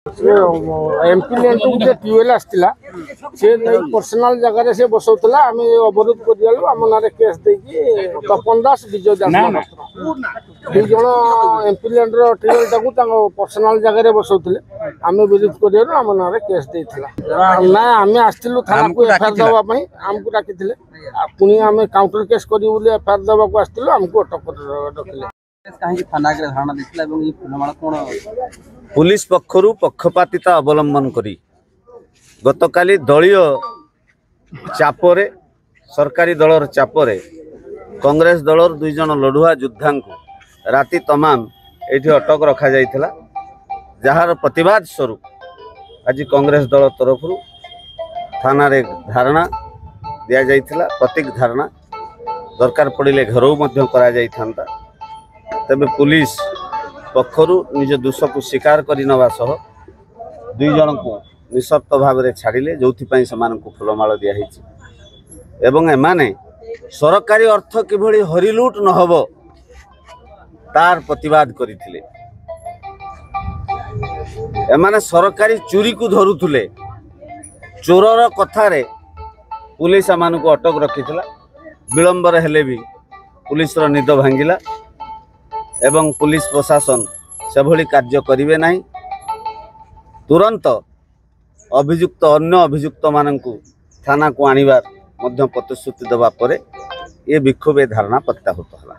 MP land गोटे tubewell आसला सी नहीं पर्सनाल जगह से बसौला आम अवरोध कर आम ना केस देकी तपन दास विजय दास दुज एमपी लैंड ट्यूबवेल टाक पर्सनाल जगह बसौले आम विरोध कर आम ना केस देता ना आम आसलु थाना को एफआईआर देवाई आमको डाकी पुणी आम काउंटर केस कर एफआईआर देवाक आसलु आमको अटक रखिले पुलिस पक्षरु पक्षपातिता अवलंबन करी गतकाली दलीय चापरे सरकारी दलर चापरे कांग्रेस दलर दुई जन लड़ुआ योद्धा को राति तमाम ये अटक रखा जाइथिला जार प्रतिवाद स्वरूप आज कांग्रेस दल तरफ थाना रे धारणा दिया जाइथिला प्रतीक धारणा दरकार पड़े घेराव मध्य करा जाइथांता तबे पुलिस पक्षरु निज दोष को स्वीकार करनवा सह दुई जन को निशर्त भाव में छाड़िले जो से फुलमाल दिखाई एवं एमाने सरकारी अर्थ किभली हरिलुट न हब तार प्रतिवाद करथिले। एमाने सरकारी चोरी को धरुथुले चोरर कथारे पुलिस एमान को अटक रखिथिला विलंबर हेले भी पुलिस रो निद भांगिला एवं पुलिस प्रशासन से भली कार्य करिवे नहीं तुरंत अभियुक्त अन्य अभियुक्त माननकु थाना को आनिबार मध्य प्रतिश्रुति देवा परे ये विक्षोभ धारणा प्रत्याहृत होला।